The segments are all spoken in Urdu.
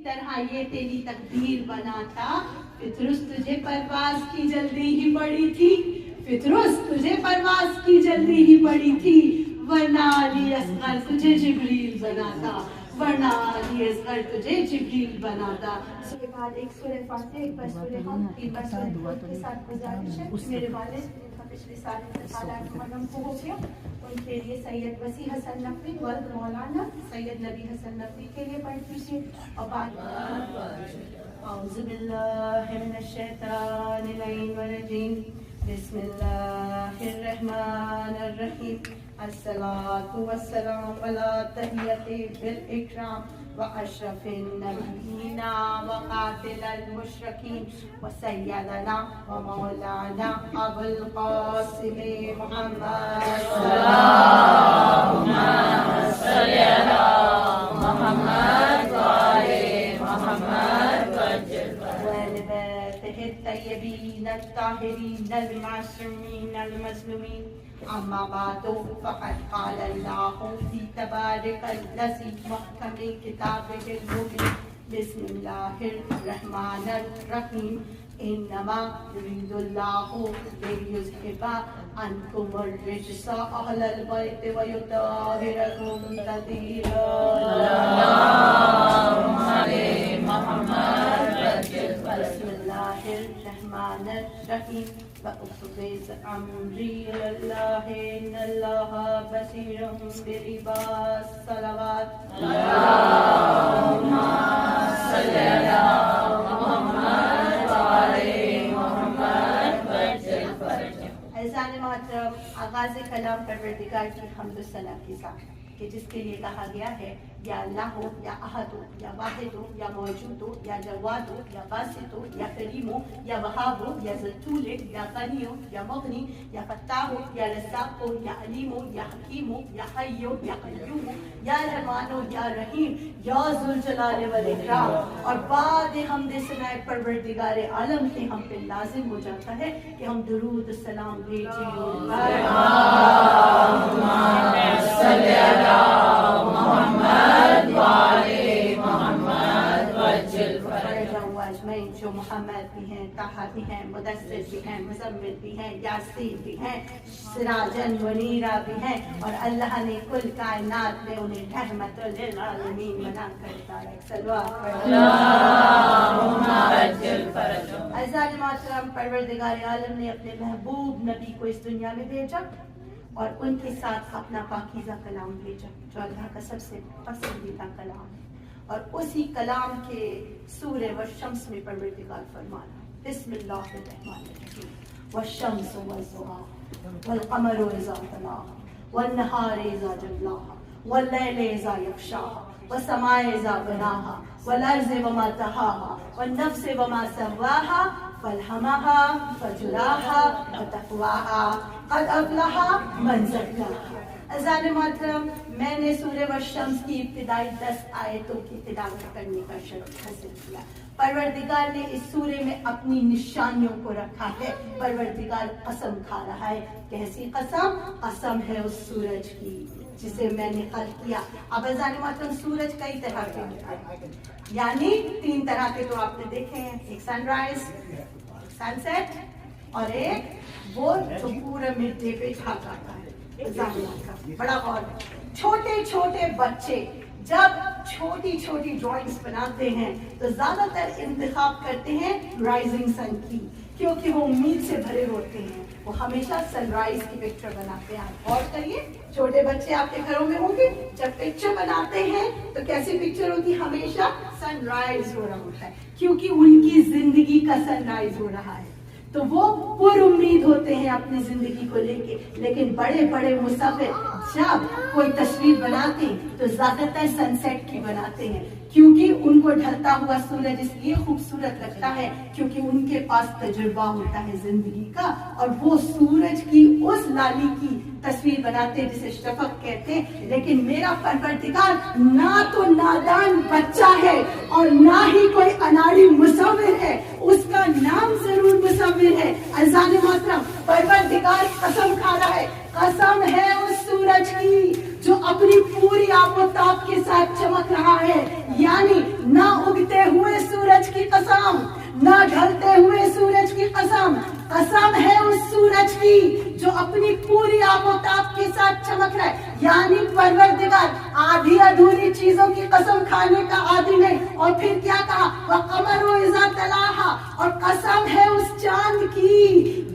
طرح یہ تیری تقدیر بناتا، فطرس تجھے پرواز کی جلدی ہی پڑی تھی، فطرس تجھے پرواز کی جلدی ہی پڑی تھی، ورنہ علی اصغر تجھے جبریل بناتا، ورنہ علی اصغر تجھے جبریل بناتا۔ اس کے بعد ایک سورہ فاتحہ، ایک بار سورہ ہم، ایک بار سورہ خود کے ساتھ گزارش ہے میرے والد جن کا پچھلے سال انتقال مرحوم کو ہو گیا، ان کے لیے سید وسیع حسن نقوی ولد مولانا سید نبی حسن نقوی کے لیے پڑھ دیجیے۔ اور بعد اعوذ باللہ من الشیطان اللعین الرجیم، بسم اللہ الرحمن الرحیم، الصلاۃ والسلام علی تحیۃ بالاکرام واشرف النبیین وقاتل المشرکین وسیدنا ومولانا ابو القاسم محمد، اللہم صل علی محمد وآل محمد وآل بیتہ الطیبین الطاہرین المعصومین المظلومین، اما بعد فقد قال اللہ فی تبارک الذی محکم کتابہ المبین، بسم اللہ الرحمن الرحیم، انما یرید اللہ لیذھب عنکم الرجس اہل البیت ویطہرکم تطہیرا، اللہم صل محمد بسم اللہ الرحمن الرحیم، وَأُفْوِضْ أَمْرِي إِلَى اللَّهِ إِنَّ اللَّهَ بَصِيرٌ بِالْعِبَادِ، صلوات اللہم صل علی محمد وآل محمد وجل فرجہ۔ عزیزان محترم، آغاز کلام پروردگار کی حمد و ثنا کے ساتھ، کہ جس کے لیے کہا گیا ہے یا اللہ ہو یا احد ہو یا واحد ہو یا موجود ہو یا جواد ہو یا باسط ہو یا کریم ہو یا وہاب ہو یا ذوالطول یا غنی ہو یا مغنی یا فتاح ہو یا رزاق ہو یا علیم ہو یا حکیم ہو یا حی ہو یا قیوم ہو یا رحمان ہو یا رحیم یا ذوالجلال والاکرام۔ اور بعد حمد ثنا پروردگار عالم کے ہم پہ لازم ہو جاتا ہے کہ ہم درود السلام بھیجیں، جو محمد بھی ہیں، طٰہٰ بھی ہیں، مدثر بھی ہیں، مزمل بھی ہیں، یاسین بھی ہیں، سراجن منیرہ بھی ہیں، اور اللہ نے کل کائنات میں انہیں رحمت للعالمین بنا کر اتارا۔ صلوات عزیزان محترم، پروردگار عالم نے اپنے محبوب نبی کو اس دنیا میں بھیجا اور ان کے ساتھ اپنا پاکیزہ کلام بھیجا جو اللہ کا سب سے پسندیدہ کلام ہے، اور اسی کلام کے سورہ والشمس میں پروردگار فرمانا، بسم اللہ الرحمن الرحیم، والشمس والضحیٰ والقمر اذا تلاها والنہار اذا جلاها واللیل اذا یغشاها والسماء اذا بناها والارض وما طحاها والنفس وما سواها فالہمها فجراها وتقواها قد افلح من زکاها۔ عزیزان محترم، میں نے سورہ والشمس کی ابتدائی 10 آیتوں کی تلاوت کرنے کا شرف حاصل کیا۔ پروردگار نے اس سورے میں اپنی نشانیوں کو رکھا ہے۔ پروردگار قسم کھا رہا ہے، کیسی قسم؟ قسم ہے اس سورج کی جسے میں نے خلق کیا۔ اب عزیزان محترم، سورج کئی طرح کے ہوتے ہیں، یعنی 3 طرح کے تو آپ نے دیکھے ہیں، ایک سن رائز، سن سیٹ، اور ایک وہ جو پورے مڈ-ڈے پہ چھا جاتا ہے۔ بڑا غور، چھوٹے چھوٹے بچے جب چھوٹی چھوٹی ڈرائنگز بناتے ہیں تو زیادہ تر انتخاب کرتے ہیں رائزنگ سن کی، کیونکہ وہ امید سے بھرے ہوتے ہیں، وہ ہمیشہ سن رائز کی پکچر بناتے ہیں۔ غور کریے، چھوٹے بچے آپ کے گھروں میں ہوں گے، جب پکچر بناتے ہیں تو کیسی پکچر ہوتی ہے؟ ہمیشہ سن رائز ہو رہا ہوتا ہے، کیونکہ ان کی زندگی کا سن رائز ہو رہا ہے، تو وہ پر امید ہوتے ہیں اپنی زندگی کو لے کے۔ لیکن بڑے بڑے مصور جب کوئی تصویر بناتے ہیں تو زیادہ تر سن سیٹ کی بناتے ہیں، کیونکہ ان کو ڈھلتا ہوا سورج اس لیے خوبصورت لگتا ہے کیونکہ ان کے پاس تجربہ ہوتا ہے زندگی کا، اور وہ سورج کی اس لالی کی تصویر بناتے جسے شفق کہتے ہیں۔ لیکن میرا پروردگار نہ تو نادان بچہ ہے اور نہ ہی کوئی اناڑی مصور ہے، اس کا نام ضرور مصور ہے۔ عزیزان محترم، پروردگار قسم کھا رہا ہے، قسم ہے اس سورج کی جو اپنی پوری آب و تاب کے ساتھ چمک رہا ہے، یعنی نہ اگتے ہوئے سورج کی قسم، نہ ڈھلتے ہوئے سورج کی قسم، قسم ہے اس سورج کی جو اپنی پوری آب و تاب کے ساتھ چمک رہا ہے. یعنی پروردگار آدھی ادھوری چیزوں کی قسم کھانے کا عادی نہیں. اور پھر کیا کہا؟ وَقَمَرُ إِذَا تَلَاهَا، اور قسم ہے اس چاند کی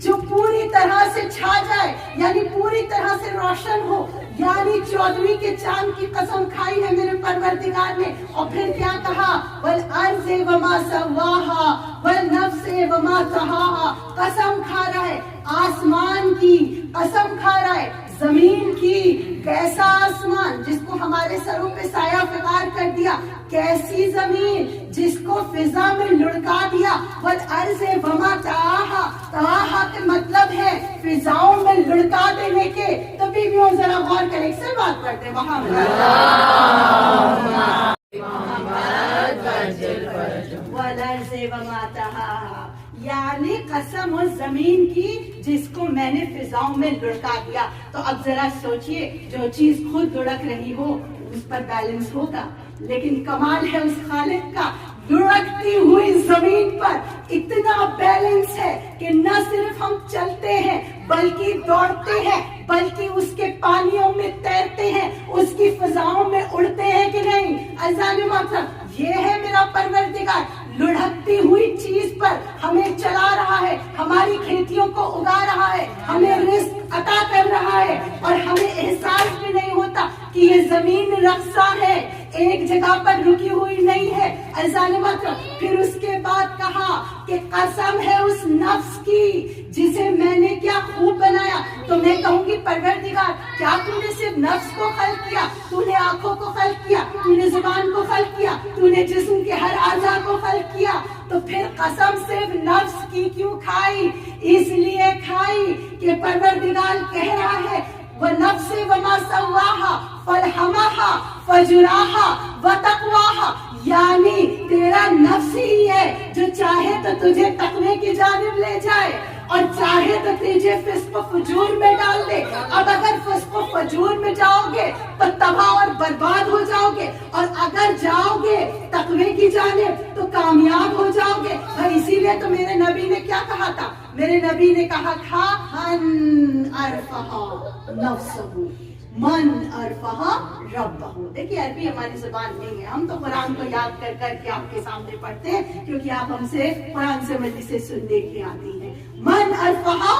جو پوری طرح سے چھا جائے، یعنی پوری طرح سے روشن ہو. یعنی 14ویں کے چاند کی قسم کھائی ہے میرے پروردگار نے. اور پھر کیا کہا؟ وَالْأَرْضِ وَمَا سَوَّاهَا وَالنَّفْسِ وَمَا طَحَاهَا، قسم کھا رہا ہے آسمان کی، قسم کھا رہا ہے زمین کی. کیسا آسمان جس کو ہمارے سروں پہ سایہ فغار کر دیا، کیسی زمین جس کو فضا میں لڑکا دیا. وَالْأَرْضِ وَمَا طَحَاهَا، طَحَاهَا کے مطلب ہے فضاؤں میں لڑکا دینے کے. تو بیویوں ذرا غور کریں، ایک سے بات کرتے وَالْأَرْضِ وَمَا طَحَاهَا، یعنی قسم اس زمین کی جس کو میں نے فضاؤں میں لڑکا دیا. تو اب ذرا سوچئے، جو چیز خود لڑک رہی ہو اس پر بیلنس ہوگا، لیکن کمال ہے اس خالق کا، لڑکتی ہوئی زمین پر اتنا بیلنس ہے کہ نہ صرف ہم چلتے ہیں بلکہ دوڑتے ہیں، بلکہ اس کے پانیوں میں تیرتے ہیں، اس کی فضاؤں میں اڑتے ہیں کہ نہیں. عزیزان محترم، یہ ہے میرا پروردگار، لڑھکتی ہوئی چیز پر ہمیں چلا رہا ہے، ہماری کھیتیوں کو اگا رہا ہے، ہمیں رزق عطا کر رہا ہے، اور ہمیں احساس بھی نہیں ہوتا کہ یہ زمین رقصہ ہے، ایک جگہ پر رکی ہوئی نہیں ہے. عزیزان محترم، پھر اس کے بعد کہا کہ قسم ہے اس نفس کی جسے میں نے کیا خوب بنایا. تو میں کہوں گی پروردگار، کیا تو نے صرف نفس کو خلق کیا؟ تو نے آنکھوں کو خلق کیا، تو نے زبان کو خلق کیا، تو نے جسم کے ہر اعضاء کو خلق کیا. تو پھر قسم صرف نفس کی کیوں کھائی؟ اس لیے کھائی کہ پروردگار کہہ رہا ہے وَنَفْسِ وَمَا سَوَّاهَا فَالْهَمَهَا فَجُرَاهَا وَتَقْوَاهَا، یعنی تیرا نفس ہی ہے جو چاہے تو تجھے تقوی کی جانب لے جائے اور چاہے تو تجھے فسق و فجور میں ڈال دے. اب اگر فسق و فجور میں جاؤ گے تو تباہ اور برباد ہو جاؤ گے، اور اگر جاؤ گے تقوی کی جانب تو کامیاب ہو جاؤ گے. اسی لیے تو میرے نبی نے کیا کہا تھا؟ میرے نبی نے کہا تھا من عرفہا نفسہ من عرفہا ربہ. دیکھیے عربی ہماری زبان نہیں ہے، ہم تو قرآن کو یاد کر کر کے آپ کے سامنے پڑھتے ہیں کیونکہ آپ ہم سے قرآن سے مجلس سے سننے کے آتی ہیں. من عرفہا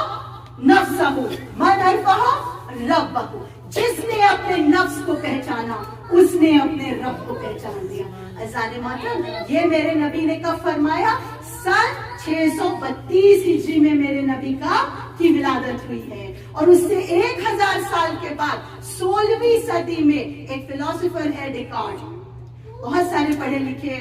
نفسہ من عرفہا ربہ، جس نے اپنے نفس کو پہچانا اس نے اپنے رب کو پہچان دیا. عزیزان محترم، یہ میرے نبی نے کب فرمایا؟ سن 632 ہجری میں میرے نبی کی ولادت ہوئی ہے، اور اس سے 1000 سال کے بعد 16ویں صدی میں ایک فلسفر ہے ڈیکارٹ. بہت سارے پڑھے لکھے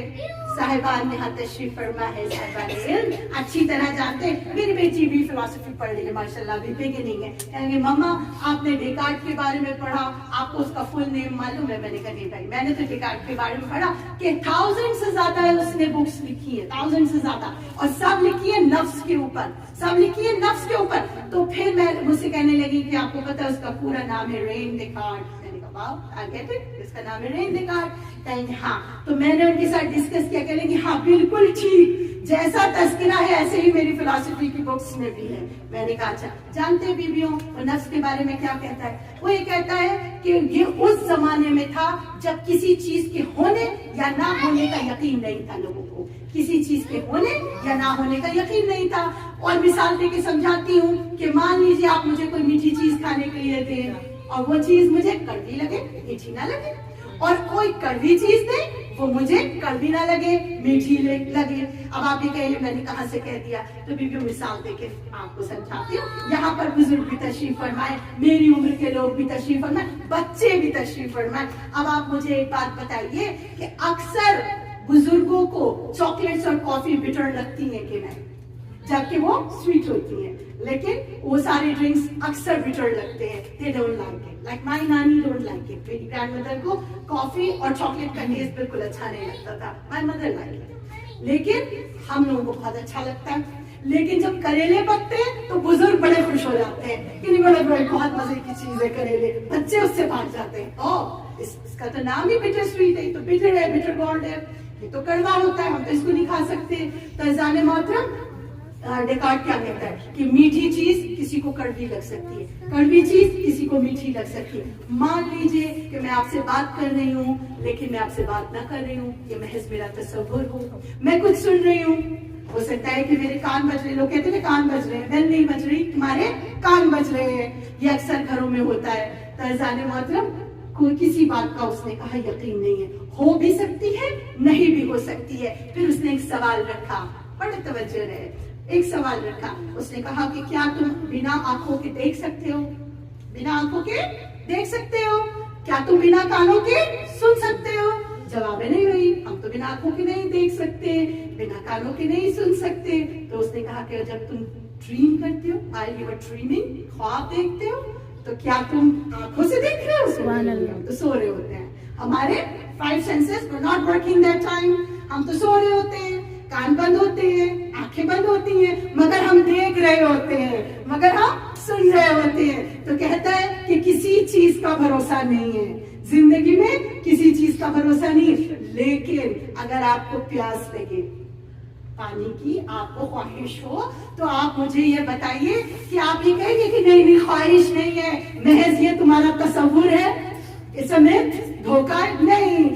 صاحبان یہاں تشریف فرما ہے، صاحبان علم اچھی طرح جانتے ہیں. میری بیٹی بھی فلسفی پڑھ رہی ہے ماشاءاللہ، ابھی بگننگ ہے. کہیں گے ماما آپ نے ڈیکارٹ کے بارے میں پڑھا، آپ کو اس کا فل نیم معلوم ہے؟ میں نے کہا نہیں بھائی، میں نے تو ڈیکارٹ کے بارے میں پڑھا کہ 1000 سے زیادہ اس نے بکس لکھی ہے، 1000 سے زیادہ، اور سب لکھی ہے نفس کے اوپر، سب لکھی ہے نفس کے اوپر. تو پھر میں مجھ سے کہنے لگی کہ آپ کو پتا ہے اس کا پورا نام ہے رین ڈیکارٹ. اس کا نام ہے رین ڈیکارٹ. کہیں گے ہاں. تو میں نے ان کے ساتھ ڈسکس کیا، کہنے لگی ہاں بالکل ٹھیک، جیسا تذکرہ ہے ایسے ہی میری فلسفی کی بکس میں بھی ہے. میں نے کہا اچھا، جانتے بیویوں وہ نفس کے بارے میں کیا کہتا ہے؟ وہ یہ کہتا ہے کہ یہ اس زمانے میں تھا جب کسی چیز کے ہونے یا نہ ہونے کا یقین نہیں تھا لوگوں کو، کسی چیز کے ہونے یا نہ ہونے کا یقین نہیں تھا. اور مثال دے کے سمجھاتی ہوں کہ مان لیجیے آپ مجھے کوئی میٹھی چیز کھانے کے لیے دیں اور وہ چیز مجھے کڑوی لگے، میٹھی نہ لگے، اور کوئی کڑوی چیز دے وہ مجھے کڑوی نہ لگے، میٹھی لگے. اب آپ یہ کہیے میں نے کہاں سے کہہ دیا؟ تو بیوی مثال دے کے آپ کو سمجھاتی ہوں. یہاں پر بزرگ بھی تشریف فرمائے، میری عمر کے لوگ بھی تشریف فرمائے، بچے بھی تشریف فرمائے. اب آپ مجھے ایک بات بتائیے کہ اکثر بزرگوں کو چاکلیٹس اور کافی بٹر لگتی ہیں کہ نہیں، جبکہ وہ سویٹ ہوتی ہیں، لیکن وہ سارے ڈرنکس اکثر بٹر لگتے ہیں. they don't like it, like my nani don't like it. میری گرینڈ مدر کو کافی اور چاکلیٹ کا ٹیسٹ بالکل اچھا نہیں لگتا تھا. my mother like it, لیکن ہم لوگوں کو بہت اچھا لگتا ہے. لیکن جب کریلے پکتے ہیں تو بزرگ بڑے خوش ہو جاتے ہیں کہ نہیں بڑے بڑے بہت مزے کی چیز ہے کریلے, بچے اس سے بھاگ جاتے ہیں. اس کا تو نام ہی بٹر سویٹ ہے, تو بٹر ہے, بٹر گولڈ ہے, یہ تو کڑوا ہوتا ہے, ہم تو اس کو نہیں کھا سکتے. تو عزیزان محترم, ڈیکارٹ کیا کہتا ہے کہ میٹھی چیز کسی کو کڑوی لگ سکتی ہے, کڑوی چیز کسی کو میٹھی لگ سکتی ہے. مان لیجئے کہ میں آپ سے بات کر رہی ہوں لیکن میں آپ سے بات نہ کر رہی ہوں, یہ محض میرا تصور ہو. میں کچھ سن رہی ہوں, ہو سکتا ہے کہ میرے کان بج رہے, لوگ کہتے ہیں کان بج رہے ہیں, بیل نہیں بج رہی, تمہارے کان بج رہے ہیں. یہ اکثر گھروں میں ہوتا ہے. تو عزیزان محترم, کوئی کسی بات کا اس نے کہا یقین نہیں ہے, ہو بھی سکتی ہے نہیں بھی ہو سکتی ہے. پھر اس نے ایک سوال رکھا, بڑے توجہ رہے, ایک سوال رکھا. اس نے کہا کہ کیا تم بنا آنکھوں کے دیکھ سکتے ہو؟ بنا آنکھوں کے دیکھ سکتے ہو؟ کیا تم بنا کانوں کے سن سکتے ہو؟ جواب نہیں ہوئی, ہم تو بنا آنکھوں کے نہیں دیکھ سکتے, بنا کانوں کے نہیں سن سکتے. تو اس نے کہا کہ جب تم ڈریم کرتے ہو, while you are dreaming, خواب دیکھتے ہو, تو کیا تم آنکھوں سے دیکھ رہے ہو؟ سبحان اللہ, تو سو رہے ہوتے ہیں. ہمارے 5 senses were not working that time. ہم تو سو رہے ہوتے ہیں, کان بند ہوتے ہیں, آنکھیں بند ہوتی ہیں, مگر ہم دیکھ رہے ہوتے ہیں, مگر ہم سن رہے ہوتے ہیں. تو کہتا ہے کہ کسی چیز کا بھروسہ نہیں ہے زندگی میں, کسی چیز کا بھروسہ نہیں. لیکن اگر آپ کو پیاس لگے پانی کی, آپ کو خواہش ہو, تو آپ مجھے یہ بتائیے کہ آپ یہ کہیں گے کہ نہیں خواہش نہیں ہے, محض یہ تمہارا تصور ہے, اس میں دھوکہ نہیں.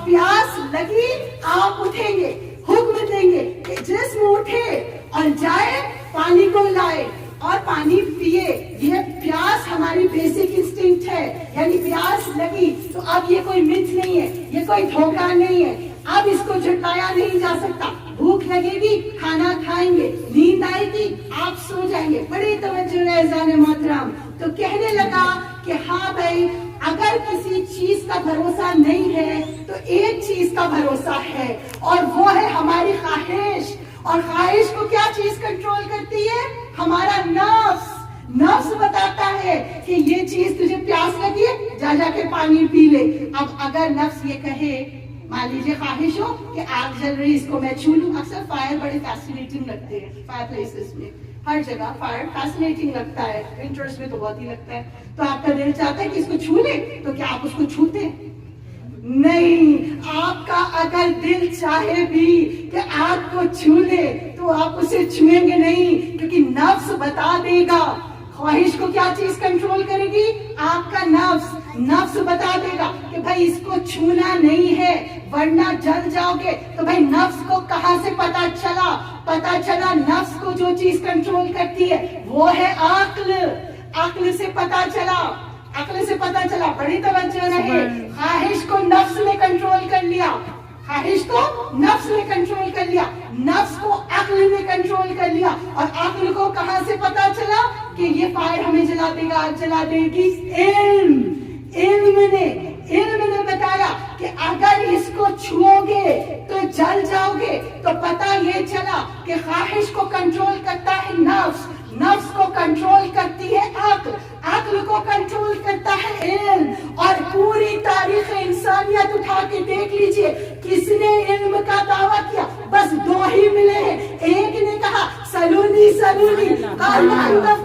پیاس لگی, آپ اٹھیں گے, حکم دیں گے کہ جسم اٹھے اور جائے پانی کو لائے اور پانی پیے. یہ پیاس ہماری بیسک انسٹنکٹ ہے, یعنی پیاس لگی. تو اب یہ کوئی متھ نہیں ہے, یہ کوئی دھوکہ نہیں ہے, اب اس کو جھٹلایا نہیں جا سکتا. بھوک لگے گی, کھانا کھائیں گے, نیند آئے گی, آپ سو جائیں گے. بڑی توجہ ہے عزیزان محترم. تو کہنے لگا کہ ہاں بھائی, اگر کسی چیز کا بھروسہ نہیں ہے تو ایک چیز کا بھروسہ ہے, اور وہ ہے ہماری خواہش. اور خواہش کو کیا چیز کنٹرول کرتی ہے؟ ہمارا نفس. نفس بتاتا ہے کہ یہ چیز تجھے پیاس لگی ہے, جا جا کے پانی پی لے. اب اگر نفس یہ کہے, مان لیجیے خواہش ہو کہ آگ جل رہی, اس کو میں چھو لوں. اکثر فائر بڑے فیسینیٹنگ لگتے ہیں, فائر پلیسز میں ہر جگہ فائر فیسینیٹنگ لگتا ہے, ونٹرز میں تو بہت ہی لگتا ہے. تو آپ کا دل چاہتا ہے کہ اس کو چھو لے, تو کیا آپ اس کو چھوتے؟ نہیں. آپ کا اگر دل چاہے بھی کہ آگ کو چھو لے تو آپ اسے چھوئیں گے نہیں, کیونکہ نفس بتا دے گا. خواہش کو کیا چیز کنٹرول کرے گی؟ آپ کا نفس. نفس بتا دے گا کہ بھائی اس کو چھونا نہیں ہے ورنہ جل جاؤ گے. تو بھائی نفس کو کہاں سے پتا چلا؟ پتا چلا نفس کو جو چیز کنٹرول کرتی ہے وہ ہے عقل. عقل سے پتا چلا, عقل سے پتا چلا. بڑی توجہ رہے, خواہش کو نفس نے کنٹرول کر لیا, خواہش کو نفس نے کنٹرول کر لیا, نفس کو عقل نے کنٹرول کر لیا. اور عقل کو کہاں سے پتا چلا کہ یہ فائر ہمیں جلا دے گا, آگ جلا دے گی؟ علم. علم نے بتایا کہ اگر اس کو چھو گے تو جل جاؤ گے. تو پتا یہ چلا کہ خواہش کو کنٹرول کرتا ہے نفس, نفس کو کنٹرول کرتی ہے عقل, عقل کو کنٹرول کرتا ہے علم. اور پوری تاریخ انسانیت اٹھا کے دیکھ لیجئے, کس نے علم کا دعویٰ کیا؟ بس 2 ہی ملے ہیں. ایک نے کہا سلونی سلونی, قال انت